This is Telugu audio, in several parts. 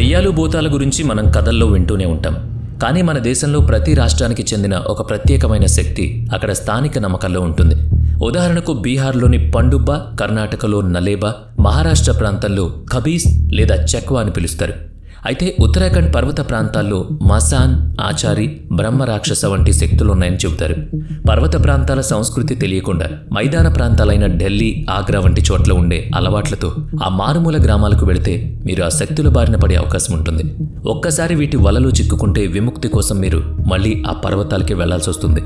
దెయ్యాలు భూతాల గురించి మనం కథల్లో వింటూనే ఉంటాం. కానీ మన దేశంలో ప్రతి రాష్ట్రానికి చెందిన ఒక ప్రత్యేకమైన శక్తి అక్కడ స్థానిక నమ్మకాల్లో ఉంటుంది. ఉదాహరణకు బీహార్లోని పండుబ్బా, కర్ణాటకలో నలేబా, మహారాష్ట్ర ప్రాంతంలో ఖబీస్ లేదా చక్వా అని పిలుస్తారు. అయితే ఉత్తరాఖండ్ పర్వత ప్రాంతాల్లో మసాన్, ఆచారి, బ్రహ్మరాక్షస వంటి శక్తులున్నాయని చెబుతారు. పర్వత ప్రాంతాల సంస్కృతి తెలియకుండా మైదాన ప్రాంతాలైన ఢిల్లీ, ఆగ్రా వంటి చోట్ల ఉండే అలవాట్లతో ఆ మారుమూల గ్రామాలకు వెళితే మీరు ఆ శక్తుల బారిన పడే అవకాశం ఉంటుంది. ఒక్కసారి వీటి వలలో చిక్కుకుంటే విముక్తి కోసం మీరు మళ్ళీ ఆ పర్వతాలకి వెళ్లాల్సి వస్తుంది.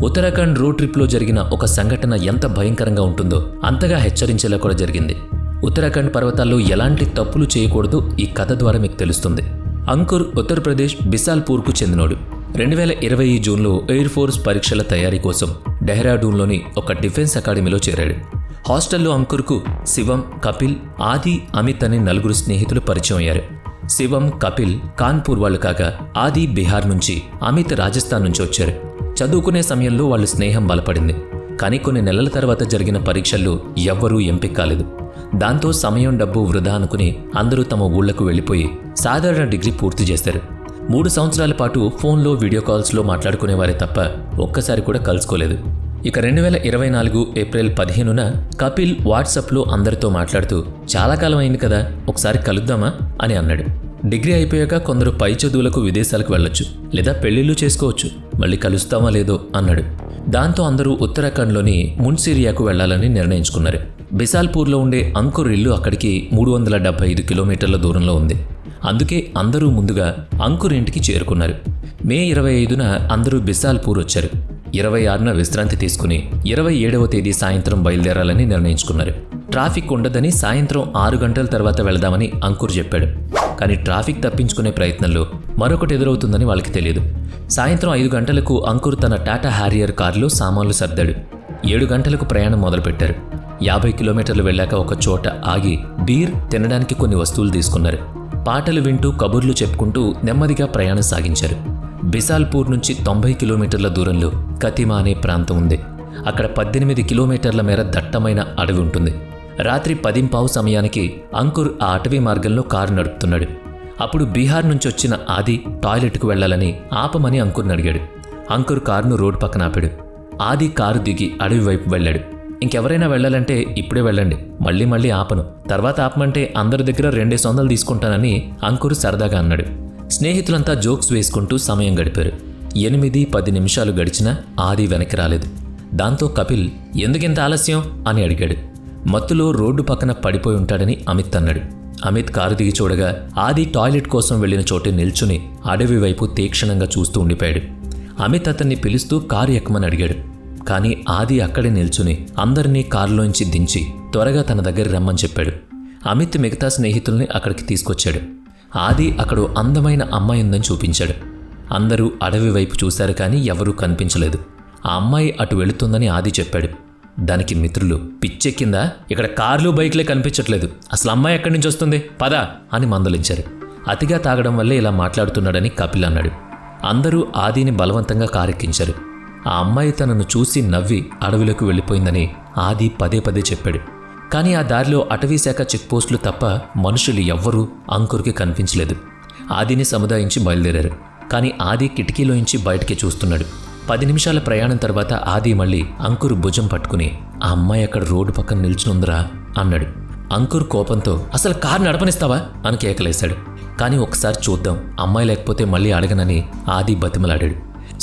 ఉత్తరాఖండ్ రోడ్ ట్రిప్లో జరిగిన ఒక సంఘటన ఎంత భయంకరంగా ఉంటుందో అంతగా హెచ్చరించేలా కూడా జరిగింది. ఉత్తరాఖండ్ పర్వతాల్లో ఎలాంటి తప్పులు చేయకూడదు ఈ కథ ద్వారా మీకు తెలుస్తుంది. అంకుర్ ఉత్తరప్రదేశ్ బిసాల్పూర్కు చెందినోడు. 2020 జూన్లో ఎయిర్ ఫోర్స్ పరీక్షల తయారీ కోసం డెహ్రాడూన్లోని ఒక డిఫెన్స్ అకాడమీలో చేరాడు. హాస్టల్లో అంకుర్కు శివం, కపిల్, ఆది, అమిత్ అనే 4 స్నేహితులు పరిచయం అయ్యారు. శివం, కపిల్ కాన్పూర్ వాళ్ళు కాగా ఆది బీహార్ నుంచి, అమిత్ రాజస్థాన్ నుంచి వచ్చారు. చదువుకునే సమయంలో వాళ్ళ స్నేహం బలపడింది. కానీ కొన్ని నెలల తర్వాత జరిగిన పరీక్షల్లో ఎవ్వరూ ఎంపిక కాలేదు. దాంతో సమయం, డబ్బు వృధా అనుకుని అందరూ తమ ఊళ్లకు వెళ్లిపోయి సాధారణ డిగ్రీ పూర్తి చేశారు. 3 సంవత్సరాల పాటు ఫోన్లో, వీడియో కాల్స్లో మాట్లాడుకునేవారే తప్ప ఒక్కసారి కూడా కలుసుకోలేదు. ఇక 2024 ఏప్రిల్ 15న కపిల్ వాట్సాప్లో అందరితో మాట్లాడుతూ చాలా కాలం అయింది కదా, ఒకసారి కలుద్దామా అని అన్నాడు. డిగ్రీ అయిపోయాక కొందరు పై చదువులకు విదేశాలకు వెళ్ళొచ్చు, లేదా పెళ్లిళ్ళు చేసుకోవచ్చు, మళ్ళీ కలుస్తామా లేదో అన్నాడు. దాంతో అందరూ ఉత్తరాఖండ్లోని మున్సిరియాకు వెళ్లాలని నిర్ణయించుకున్నారు. బిసాల్పూర్లో ఉండే అంకుర్ ఇల్లు అక్కడికి 375 కిలోమీటర్ల దూరంలో ఉంది. అందుకే అందరూ ముందుగా అంకుర్ ఇంటికి చేరుకున్నారు. మే 25న అందరూ బిసాల్పూర్ వచ్చారు. 26న విశ్రాంతి తీసుకుని 27వ తేదీ సాయంత్రం బయలుదేరాలని నిర్ణయించుకున్నారు. ట్రాఫిక్ ఉండదని సాయంత్రం 6 గంటల తర్వాత వెళదామని అంకుర్ చెప్పాడు. కానీ ట్రాఫిక్ తప్పించుకునే ప్రయత్నంలో మరొకటి ఎదురవుతుందని వాళ్ళకి తెలియదు. సాయంత్రం 5 గంటలకు అంకుర్ తన టాటా హ్యారియర్ కారులో సామాన్లు సర్దాడు. 7 గంటలకు ప్రయాణం మొదలుపెట్టారు. 50 కిలోమీటర్లు వెళ్ళాక ఒక చోట ఆగి బీర్, తినడానికి కొన్ని వస్తువులు తీసుకున్నారు. పాటలు వింటూ కబుర్లు చెప్పుకుంటూ నెమ్మదిగా ప్రయాణం సాగించారు. బిసాల్పూర్ నుంచి 90 కిలోమీటర్ల దూరంలో కతిమా అనే ప్రాంతం ఉంది. అక్కడ 18 కిలోమీటర్ల మేర దట్టమైన అడవి ఉంటుంది. రాత్రి 10:15 సమయానికి అంకుర్ ఆ అటవీ మార్గంలో కారు నడుపుతున్నాడు. అప్పుడు బీహార్ నుంచి వచ్చిన ఆది టాయిలెట్కు వెళ్లాలని ఆపమని అంకుర్ని అడిగాడు. అంకుర్ కారును రోడ్డు పక్కన ఆపాడు. ఆది కారు దిగి అడవి వైపు వెళ్ళాడు. ఇంకెవరైనా వెళ్ళాలంటే ఇప్పుడే వెళ్ళండి, మళ్ళీ ఆపను, తర్వాత ఆపమంటే అందరి దగ్గర 200 తీసుకుంటానని అంకుర్ సరదాగా అన్నాడు. స్నేహితులంతా జోక్స్ వేసుకుంటూ సమయం గడిపారు. 8-10 నిమిషాలు గడిచినా ఆది వెనక్కి రాలేదు. దాంతో కపిల్ ఎందుకింత ఆలస్యం అని అడిగాడు. మత్తులో రోడ్డు పక్కన పడిపోయి ఉంటాడని అమిత్ అన్నాడు. అమిత్ కారు దిగి చూడగా ఆది టాయిలెట్ కోసం వెళ్లిన చోటే నిల్చుని అడవి వైపు తీక్షణంగా చూస్తూ ఉండిపోయాడు. అమిత్ అతన్ని పిలుస్తూ కారు ఎక్కమని అడిగాడు. కానీ ఆది అక్కడే నిల్చుని అందరినీ కారులోంచి దించి త్వరగా తన దగ్గర రమ్మని చెప్పాడు. అమిత్ మిగతా స్నేహితుల్ని అక్కడికి తీసుకొచ్చాడు. ఆది అక్కడ అందమైన అమ్మాయి ఉందని చూపించాడు. అందరూ అడవి వైపు చూశారు కానీ ఎవరూ కనిపించలేదు. ఆ అమ్మాయి అటు వెళుతుందని ఆది చెప్పాడు. దానికి మిత్రులు పిచ్చెక్కిందా, ఇక్కడ కార్లు, బైక్లే కనిపించట్లేదు, అసలు అమ్మాయి ఎక్కడి నుంచి వస్తుంది, పద అని మందలించారు. అతిగా తాగడం వల్లే ఇలా మాట్లాడుతున్నాడని కపిల్ అన్నాడు. అందరూ ఆదిని బలవంతంగా కారెక్కించారు. ఆ అమ్మాయి తనను చూసి నవ్వి అడవిలోకి వెళ్ళిపోయిందని ఆది పదే చెప్పాడు. కానీ ఆ దారిలో అటవీశాఖ చెక్పోస్టులు తప్ప మనుషులు ఎవ్వరూ అంకుర్కి కనిపించలేదు. ఆదిని సముదాయించి బయలుదేరారు. కానీ ఆది కిటికీలోంచి బయటికి చూస్తున్నాడు. 10 నిమిషాల ప్రయాణం తర్వాత ఆది మళ్ళీ అంకుర్ భుజం పట్టుకుని ఆ అమ్మాయి అక్కడ రోడ్డు పక్కన నిల్చునుందిరా అన్నాడు. అంకుర్ కోపంతో అసలు కారు నడపనిస్తావా అని కేకలేశాడు. కానీ ఒకసారి చూద్దాం, అమ్మాయి లేకపోతే మళ్ళీ అడగనని ఆది బతిమలాడాడు.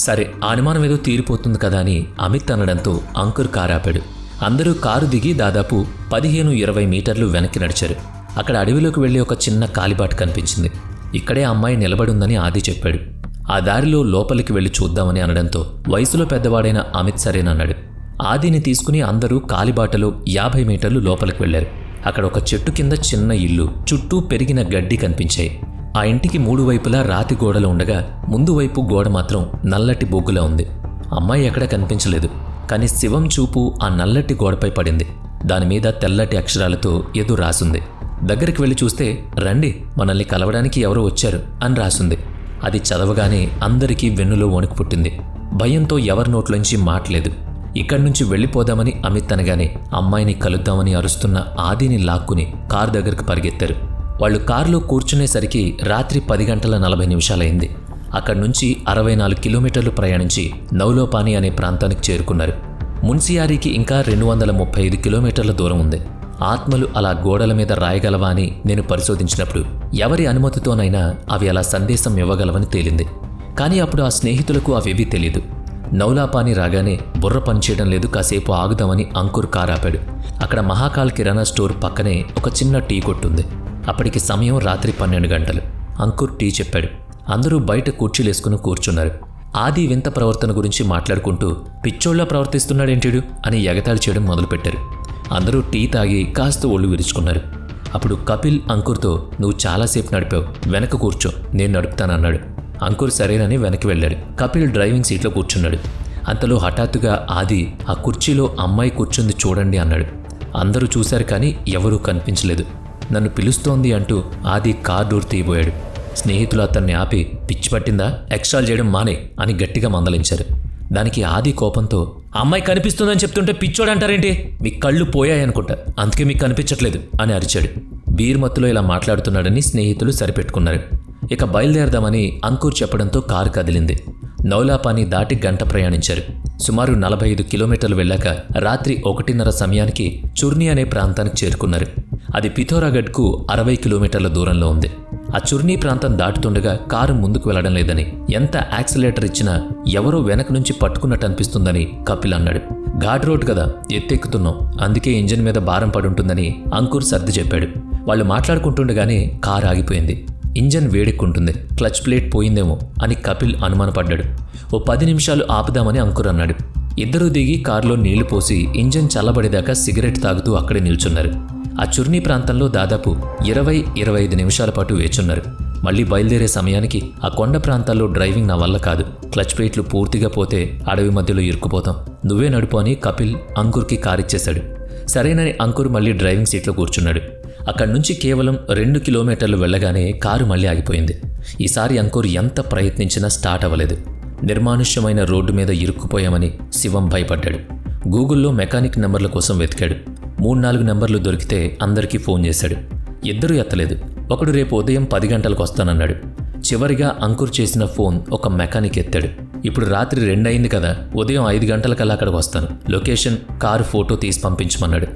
సరే, ఆ అనుమానం ఏదో తీరిపోతుంది కదా అని అమిత్ అనడంతో అంకుర్ కారు ఆపాడు. అందరూ కారు దిగి దాదాపు 15-20 మీటర్లు వెనక్కి నడిచారు. అక్కడ అడవిలోకి వెళ్ళి ఒక చిన్న కాలిబాట కనిపించింది. ఇక్కడే అమ్మాయి నిలబడుందని ఆది చెప్పాడు. ఆ దారిలో లోపలికి వెళ్ళి చూద్దామని అనడంతో వయసులో పెద్దవాడైన అమిత్ సరేనన్నాడు. ఆదిని తీసుకుని అందరూ కాలిబాటలో 50 మీటర్లు లోపలికి వెళ్లారు. అక్కడ ఒక చెట్టు కింద చిన్న ఇల్లు, చుట్టూ పెరిగిన గడ్డి కనిపించాయి. ఆ ఇంటికి 3 వైపులా రాతి గోడలు ఉండగా ముందు వైపు గోడ మాత్రం నల్లటి బొగ్గులా ఉంది. అమ్మాయి ఎక్కడ కనిపించలేదు. కానీ శివం చూపు ఆ నల్లటి గోడపై పడింది. దానిమీద తెల్లటి అక్షరాలతో ఏదో రాసుంది. దగ్గరికి వెళ్ళి చూస్తే రండి, మనల్ని కలవడానికి ఎవరో వచ్చారు అని రాసుంది. అది చదవగానే అందరికీ వెన్నులో వణుకు పుట్టింది. భయంతో ఎవరి నోట్లోంచి మాట్లేదు. ఇక్కడి నుంచి వెళ్ళిపోదామని అమిత్ అనగానే అమ్మాయిని కలుద్దామని అరుస్తున్న ఆదిని లాక్కుని కారు దగ్గరకు పరిగెత్తారు. వాళ్ళు కారులో కూర్చునేసరికి రాత్రి 10:40 అక్కడి నుంచి 64 కిలోమీటర్లు ప్రయాణించి నౌలోపాని అనే ప్రాంతానికి చేరుకున్నారు. మున్సియారీకి ఇంకా 235 కిలోమీటర్ల దూరం ఉంది. ఆత్మలు అలా గోడల మీద రాయగలవా అని నేను పరిశోధించినప్పుడు ఎవరి అనుమతితోనైనా అవి అలా సందేశం ఇవ్వగలవని తేలింది. కానీ అప్పుడు ఆ స్నేహితులకు అవేవీ తెలీదు. నౌలాపాని రాగానే బుర్ర పనిచేయడం లేదు, కాసేపు ఆగుదామని అంకుర్ కారు ఆపాడు. అక్కడ మహాకాల్ కిరాణా స్టోర్ పక్కనే ఒక చిన్న టీ కొట్టుంది. అప్పటికి సమయం రాత్రి 12 గంటలు. అంకుర్ టీ చెప్పాడు. అందరూ బయట కుర్చీలేసుకుని కూర్చున్నారు. ఆది వింత ప్రవర్తన గురించి మాట్లాడుకుంటూ పిచ్చోళ్లా ప్రవర్తిస్తున్నాడేంటిడు అని ఎగతాళి చేయడం మొదలుపెట్టారు. అందరూ టీ తాగి కాస్త ఒళ్ళు విరుచుకున్నారు. అప్పుడు కపిల్ అంకుర్తో, నువ్వు చాలాసేపు నడిపావు, వెనక కూర్చో, నేను నడుపుతానన్నాడు. అంకుర్ సరేనని వెనక్కి వెళ్ళాడు. కపిల్ డ్రైవింగ్ సీట్లో కూర్చున్నాడు. అంతలో హఠాత్తుగా ఆది, ఆ కుర్చీలో అమ్మాయి కూర్చుంది చూడండి అన్నాడు. అందరూ చూశారు కానీ ఎవరూ కనిపించలేదు. నన్ను పిలుస్తోంది అంటూ ఆది కార్ డోర్ తీయబోయాడు. స్నేహితులు అతన్ని ఆపి, పిచ్చి పట్టిందా, ఎక్స్ట్రాలు చేయడం మానే అని గట్టిగా మందలించారు. దానికి ఆది కోపంతో, అమ్మాయి కనిపిస్తుందని చెప్తుంటే పిచ్చోడంటారేంటి, మీ కళ్ళు పోయాయనుకుంటా, అందుకే మీకు కనిపించట్లేదు అని అరిచాడు. బీర్మత్తులో ఇలా మాట్లాడుతున్నాడని స్నేహితులు సరిపెట్టుకున్నారు. ఇక బయలుదేరదామని అంకుర్ చెప్పడంతో కారు కదిలింది. నౌలాపాని దాటి గంట ప్రయాణించారు. సుమారు 45 కిలోమీటర్లు వెళ్ళాక రాత్రి 1:30 సమయానికి చుర్ని అనే ప్రాంతానికి చేరుకున్నారు. అది పిథోరాగఢ్కు 60 కిలోమీటర్ల దూరంలో ఉంది. ఆ చుర్నీ ప్రాంతం దాటుతుండగా కారు ముందుకు వెళ్లడం లేదని, ఎంత యాక్సిలేటర్ ఇచ్చినా ఎవరో వెనక నుంచి పట్టుకున్నట్టు అనిపిస్తుందని కపిల్ అన్నాడు. ఘాట్ రోడ్ కదా, ఎత్తెక్కుతున్నాం, అందుకే ఇంజిన్ మీద భారం పడుంటుందని అంకుర్ సర్ది చెప్పాడు. వాళ్ళు మాట్లాడుకుంటుండగానే కారు ఆగిపోయింది. ఇంజన్ వేడెక్కుంటుంది, క్లచ్ ప్లేట్ పోయిందేమో అని కపిల్ అనుమానపడ్డాడు. ఓ 10 నిమిషాలు ఆపుదామని అంకుర్ అన్నాడు. ఇద్దరూ దిగి కారులో నీళ్లు పోసి ఇంజన్ చల్లబడేదాకా సిగరెట్ తాగుతూ అక్కడే నిల్చున్నారు. ఆ చుర్నీ ప్రాంతంలో దాదాపు 20-25 నిమిషాల పాటు వేచున్నారు. మళ్లీ బయలుదేరే సమయానికి ఆ కొండ ప్రాంతాల్లో డ్రైవింగ్ నా వల్ల కాదు, క్లచ్ ప్లేట్లు పూర్తిగా పోతే అడవి మధ్యలో ఇరుక్కుపోతాం, నువ్వే నడుపు అని కపిల్ అంకుర్కి కారిచ్చేశాడు. సరేనని అంకుర్ మళ్లీ డ్రైవింగ్ సీట్లో కూర్చున్నాడు. అక్కడి నుంచి కేవలం 2 కిలోమీటర్లు వెళ్ళగానే కారు మళ్లీ ఆగిపోయింది. ఈసారి అంకుర్ ఎంత ప్రయత్నించినా స్టార్ట్ అవ్వలేదు. నిర్మానుష్యమైన రోడ్డు మీద ఇరుక్కుపోయామని శివం భయపడ్డాడు. గూగుల్లో మెకానిక్ నెంబర్ల కోసం వెతికాడు. 3-4 నెంబర్లు దొరికితే అందరికీ ఫోన్ చేశాడు. ఇద్దరూ ఎత్తలేదు. ఒకడు రేపు ఉదయం 10 గంటలకు వస్తానన్నాడు. చివరిగా అంకుర్ చేసిన ఫోన్ ఒక మెకానిక్ ఎత్తాడు. ఇప్పుడు రాత్రి 2 అయింది కదా, ఉదయం 5 గంటలకల్లా అక్కడికి వస్తాను, లొకేషన్, కారు ఫోటో తీసి పంపించమన్నాడు.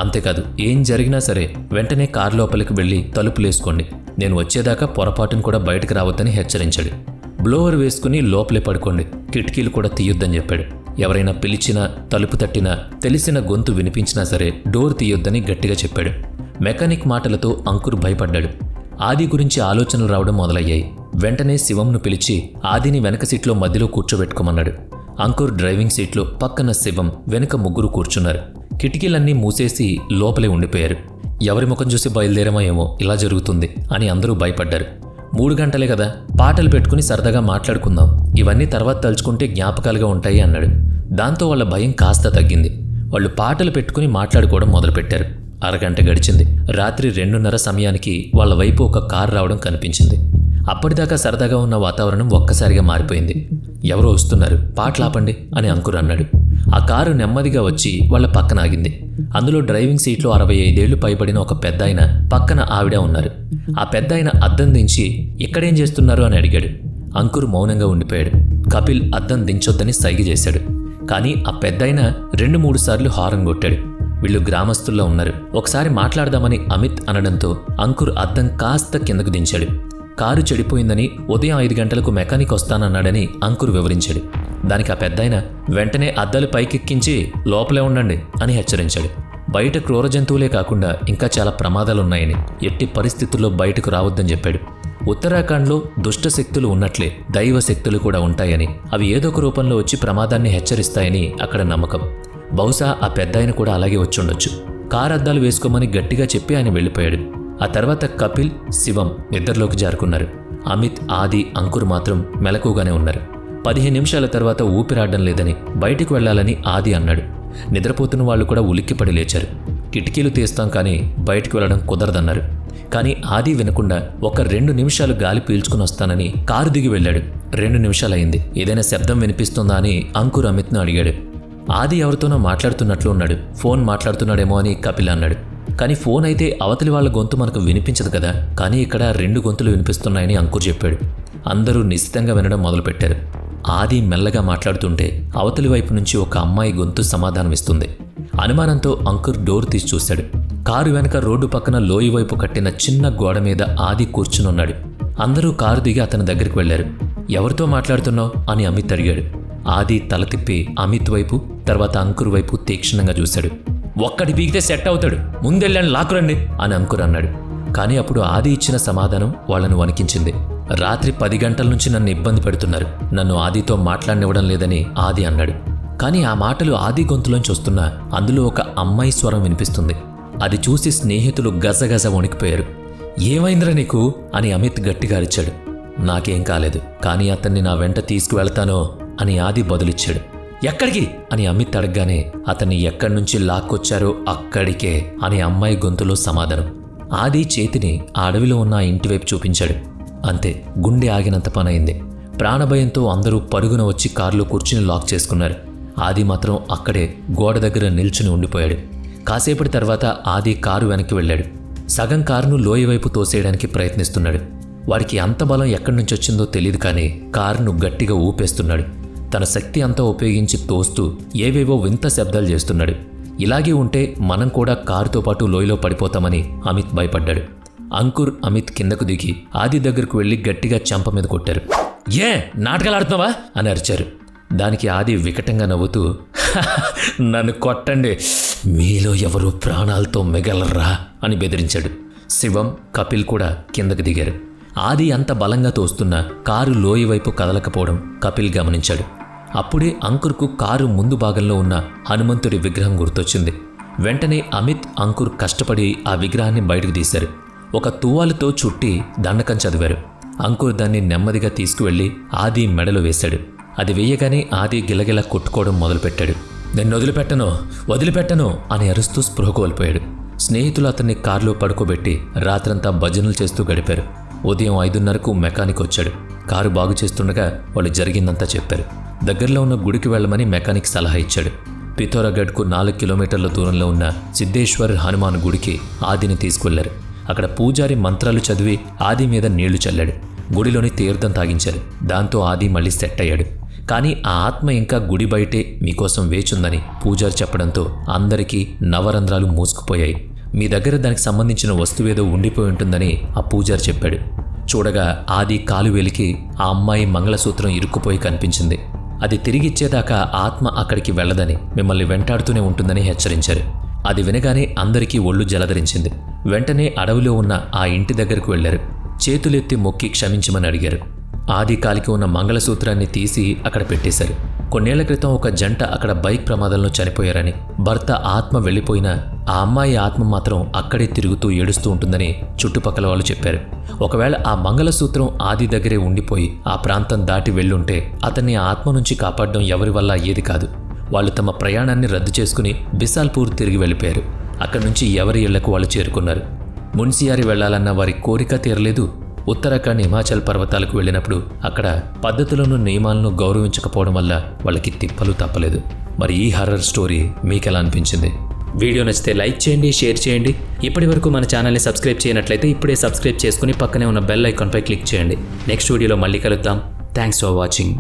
అంతేకాదు, ఏం జరిగినా సరే వెంటనే కారు లోపలికి వెళ్ళి తలుపులేసుకోండి, నేను వచ్చేదాకా పొరపాటును కూడా బయటకు రావద్దని హెచ్చరించాడు. బ్లోవర్ వేసుకుని లోపలే పడుకోండి, కిటికీలు కూడా తీయొద్దని చెప్పాడు. ఎవరైనా పిలిచినా, తలుపు తట్టినా, తెలిసిన గొంతు వినిపించినా సరే డోర్ తీయొద్దని గట్టిగా చెప్పాడు. మెకానిక్ మాటలతో అంకుర్ భయపడ్డాడు. ఆది గురించి ఆలోచనలు రావడం మొదలయ్యాయి. వెంటనే శివంను పిలిచి ఆదిని వెనక సీట్లో మధ్యలో కూర్చోబెట్టుకోమన్నాడు. అంకుర్ డ్రైవింగ్ సీట్లో, పక్కన శివం, వెనుక ముగ్గురు కూర్చున్నారు. కిటికీలన్నీ మూసేసి లోపలే ఉండిపోయారు. ఎవరి ముఖం చూసి బయలుదేరమో ఏమో ఇలా జరుగుతుంది అని అందరూ భయపడ్డారు. 3 గంటలే కదా, పాటలు పెట్టుకుని సరదాగా మాట్లాడుకుందాం, ఇవన్నీ తర్వాత తలుచుకుంటే జ్ఞాపకాలుగా ఉంటాయి అన్నాడు. దాంతో వాళ్ళ భయం కాస్త తగ్గింది. వాళ్ళు పాటలు పెట్టుకుని మాట్లాడుకోవడం మొదలుపెట్టారు. అరగంట గడిచింది. రాత్రి 2:30 సమయానికి వాళ్ళ వైపు ఒక కారు రావడం కనిపించింది. అప్పటిదాకా సరదాగా ఉన్న వాతావరణం ఒక్కసారిగా మారిపోయింది. ఎవరో వస్తున్నారు, పాటలాపండి అని అంకుర్ అన్నాడు. ఆ కారు నెమ్మదిగా వచ్చి వాళ్ళ పక్కన ఆగింది. అందులో డ్రైవింగ్ సీట్లో 65 ఏళ్లు పైబడిన ఒక పెద్దాయన, పక్కన ఆవిడ ఉన్నారు. ఆ పెద్దాయన అద్దం దించి, ఇక్కడేం చేస్తున్నారు అని అడిగాడు. అంకుర్ మౌనంగా ఉండిపోయాడు. కపిల్ అద్దం దించొద్దని సైగ చేశాడు. కానీ ఆ పెద్దాయన 2-3 సార్లు హారన్ కొట్టాడు. వీళ్ళు గ్రామస్తుల్లో ఉన్నారు. ఒకసారి మాట్లాడదామని అమిత్ అనడంతో అంకుర్ అద్దం కాస్త కిందకు దించాడు. కారు చెడిపోయిందని, ఉదయం 5 గంటలకు మెకానిక్ వస్తానన్నాడని అంకుర్ వివరించాడు. దానికి ఆ పెద్దాయన వెంటనే అద్దాలు పైకెక్కించి లోపలే ఉండండి అని హెచ్చరించాడు. బయట క్రూర జంతువులే కాకుండా ఇంకా చాలా ప్రమాదాలున్నాయని, ఎట్టి పరిస్థితుల్లో బయటకు రావద్దని చెప్పాడు. ఉత్తరాఖండ్లో దుష్ట శక్తులు ఉన్నట్లే దైవ శక్తులు కూడా ఉంటాయని, అవి ఏదో ఒక రూపంలో వచ్చి ప్రమాదాన్ని హెచ్చరిస్తాయని అక్కడ నమ్మకం. బహుశా ఆ పెద్దాయన కూడా అలాగే వచ్చుండొచ్చు. కారు అద్దాలు వేసుకోమని గట్టిగా చెప్పి ఆయన వెళ్ళిపోయాడు. ఆ తర్వాత కపిల్, శివం నిద్రలోకి జారుకున్నారు. అమిత్, ఆది, అంకుర్ మాత్రం మెలకుగానే ఉన్నారు. 15 నిమిషాల తర్వాత ఊపిరాడడం లేదని, బయటికి వెళ్లాలని ఆది అన్నాడు. నిద్రపోతున్న వాళ్ళు కూడా ఉలిక్కిపడి లేచారు. కిటికీలు తీస్తాం కానీ బయటికి వెళ్లడం కుదరదన్నారు. కానీ ఆది వినకుండా ఒక 2 నిమిషాలు గాలి పీల్చుకుని వస్తానని కారు దిగి వెళ్ళాడు. 2 నిమిషాలయ్యింది. ఏదైనా శబ్దం వినిపిస్తుందా అని అంకుర్ అమిత్ను అడిగాడు. ఆది ఎవరితోనో మాట్లాడుతున్నట్లు ఉన్నాడు. ఫోన్ మాట్లాడుతున్నాడేమో అని కపిల్ అన్నాడు. కానీ ఫోన్ అయితే అవతలి వాళ్ళ గొంతు మనకు వినిపించదు కదా. కానీ ఇక్కడ 2 గొంతులు వినిపిస్తున్నాయని అంకుర్ చెప్పాడు. అందరూ నిశ్చితంగా వినడం మొదలుపెట్టారు. ఆది మెల్లగా మాట్లాడుతుంటే అవతలి వైపు నుంచి ఒక అమ్మాయి గొంతు సమాధానమిస్తుంది. అనుమానంతో అంకుర్ డోర్ తీసి చూశాడు. కారు వెనక రోడ్డు పక్కన లోయ వైపు కట్టిన చిన్న గోడ మీద ఆది కూర్చునున్నాడు. అందరూ కారు దిగి అతని దగ్గరికి వెళ్లారు. ఎవరితో మాట్లాడుతున్నావు అని అమిత్ అడిగాడు. ఆది తల తిప్పి అమిత్ వైపు, తర్వాత అంకుర్ వైపు తీక్షణంగా చూశాడు. ఒక్కడి పీకితే సెట్ అవుతాడు, ముందెళ్ళని లాక్కురండి అని అంకుర్ అన్నాడు. కానీ అప్పుడు ఆది ఇచ్చిన సమాధానం వాళ్లను వణికించింది. రాత్రి 10 గంటల నుంచి నన్ను ఇబ్బంది పెడుతున్నారు, నన్ను ఆదితో మాట్లాడనివ్వడం లేదని ఆది అన్నాడు. కానీ ఆ మాటలు ఆది గొంతులోంచి వస్తున్నా అందులో ఒక అమ్మాయి స్వరం వినిపిస్తుంది. అది చూసి స్నేహితులు గజగజ వణికిపోయారు. ఏమైందిరా నీకు అని అమిత్ గట్టిగా అరిచాడు. నాకేం కాలేదు, కానీ అతన్ని నా వెంట తీసుకువెళ్తానో అని ఆది బదులిచ్చాడు. ఎక్కడికి అని అమిత్ అడగగానే అతన్ని ఎక్కడి నుంచి లాక్కొచ్చారో అక్కడికే అని అమ్మాయి గొంతులో సమాధానం. ఆది చేతిని ఆ అడవిలో ఉన్న ఆ ఇంటివైపు చూపించాడు. అంతే, గుండె ఆగినంత పనైంది. ప్రాణభయంతో అందరూ పరుగున వచ్చి కారులో కూర్చుని లాక్ చేసుకున్నారు. ఆది మాత్రం అక్కడే గోడ దగ్గర నిల్చుని ఉండిపోయాడు. కాసేపటి తర్వాత ఆది కారు వెనక్కి వెళ్ళాడు. సగం కారును లోయ వైపు తోసేయడానికి ప్రయత్నిస్తున్నాడు. వాడికి అంత బలం ఎక్కడి నుంచి వచ్చిందో తెలియదు, కానీ కారును గట్టిగా ఊపేస్తున్నాడు. తన శక్తి అంతా ఉపయోగించి తోస్తూ ఏవేవో వింత శబ్దాలు చేస్తున్నాడు. ఇలాగే ఉంటే మనం కూడా కారుతో పాటు లోయలో పడిపోతామని అమిత్ భయపడ్డాడు. అంకుర్, అమిత్ కిందకు దిగి ఆది దగ్గరకు వెళ్లి గట్టిగా చెంప మీద కొట్టారు. ఏ నాటకాలు ఆడుతున్నావా అని అరిచారు. దానికి ఆది వికటంగా నవ్వుతూ, నన్ను కొట్టండి, మీలో ఎవరు ప్రాణాలతో మిగలరా అని బెదిరించాడు. శివం, కపిల్ కూడా కిందకు దిగారు. ఆది అంత బలంగా తోస్తున్న కారు లోయ వైపు కదలకపోవడం కపిల్ గమనించాడు. అప్పుడే అంకుర్కు కారు ముందు భాగంలో ఉన్న హనుమంతుడి విగ్రహం గుర్తొచ్చింది. వెంటనే అమిత్, అంకుర్ కష్టపడి ఆ విగ్రహాన్ని బయటకు తీశారు. ఒక తువ్వాలుతో చుట్టి దండకం చదివారు. అంకుర్ దాన్ని నెమ్మదిగా తీసుకువెళ్లి ఆది మెడలో వేశాడు. అది వేయగానే ఆది గిలగిలా కొట్టుకోవడం మొదలుపెట్టాడు. నేను వదిలిపెట్టను అని అరుస్తూ స్పృహ కోల్పోయాడు. స్నేహితులు అతన్ని కారులో పడుకోబెట్టి రాత్రంతా భజనలు చేస్తూ గడిపారు. ఉదయం 5:30కు మెకానిక్ వచ్చాడు. కారు బాగు చేస్తుండగా వాళ్ళు జరిగిందంతా చెప్పారు. దగ్గరలో ఉన్న గుడికి వెళ్లమని మెకానిక్ సలహా ఇచ్చాడు. పిథోరాగఢ్కు 4 కిలోమీటర్ల దూరంలో ఉన్న సిద్ధేశ్వర్ హనుమాన్ గుడికి ఆదిని తీసుకెళ్లారు. అక్కడ పూజారి మంత్రాలు చదివి ఆది మీద నీళ్లు చల్లాడు. గుడిలోని తీర్థం తాగించారు. దాంతో ఆది మళ్ళీ సెట్ అయ్యాడు. కానీ ఆ ఆత్మ ఇంకా గుడి బయటే మీకోసం వేచుందని పూజారి చెప్పడంతో అందరికీ నవరంధ్రాలు మూసుకుపోయాయి. మీ దగ్గర దానికి సంబంధించిన వస్తువేదో ఉండిపోయి ఉంటుందని ఆ పూజారి చెప్పాడు. చూడగా ఆది కాలు వెలికి ఆ అమ్మాయి మంగళసూత్రం ఇరుక్కుపోయి కనిపించింది. అది తిరిగిచ్చేదాకా ఆత్మ అక్కడికి వెళ్లదని, మిమ్మల్ని వెంటాడుతూనే ఉంటుందని హెచ్చరించారు. అది వినగానే అందరికీ ఒళ్ళు జలధరించింది. వెంటనే అడవిలో ఉన్న ఆ ఇంటి దగ్గరకు వెళ్లారు. చేతులెత్తి మొక్కి క్షమించమని అడిగారు. ఆది కాలికి ఉన్న మంగళసూత్రాన్ని తీసి అక్కడ పెట్టేశారు. కొన్నేళ్ల క్రితం ఒక జంట అక్కడ బైక్ ప్రమాదంలో చనిపోయారని, భర్త ఆత్మ వెళ్ళిపోయినా ఆ అమ్మాయి ఆత్మ మాత్రం అక్కడే తిరుగుతూ ఏడుస్తూ ఉంటుందని చుట్టుపక్కల వాళ్ళు చెప్పారు. ఒకవేళ ఆ మంగళసూత్రం ఆది దగ్గరే ఉండిపోయి ఆ ప్రాంతం దాటి వెళ్ళుంటే అతన్ని ఆ ఆత్మ నుంచి కాపాడడం ఎవరి వల్ల అయ్యేది కాదు. వాళ్ళు తమ ప్రయాణాన్ని రద్దు చేసుకుని బిసాల్పూర్ తిరిగి వెళ్ళిపోయారు. అక్కడి నుంచి ఎవరి ఇళ్లకు వాళ్ళు చేరుకున్నారు. మున్సియారి వెళ్లాలన్న వారి కోరిక తీరలేదు. ఉత్తరాఖండ్, హిమాచల్ పర్వతాలకు వెళ్ళినప్పుడు అక్కడ పద్ధతులను, నియమాలను గౌరవించకపోవడం వల్ల వాళ్ళకి తిప్పలు తప్పలేదు. మరి ఈ హర్రర్ స్టోరీ మీకెలా అనిపించింది? వీడియో నచ్చితే లైక్ చేయండి, షేర్ చేయండి. ఇప్పటి వరకు మన ఛానల్ని సబ్స్క్రైబ్ చేయనట్లయితే ఇప్పుడే సబ్స్క్రైబ్ చేసుకుని పక్కనే ఉన్న బెల్ ఐకాన్పై క్లిక్ చేయండి. నెక్స్ట్ వీడియోలో మళ్ళీ కలుద్దాం. Thanks for watching.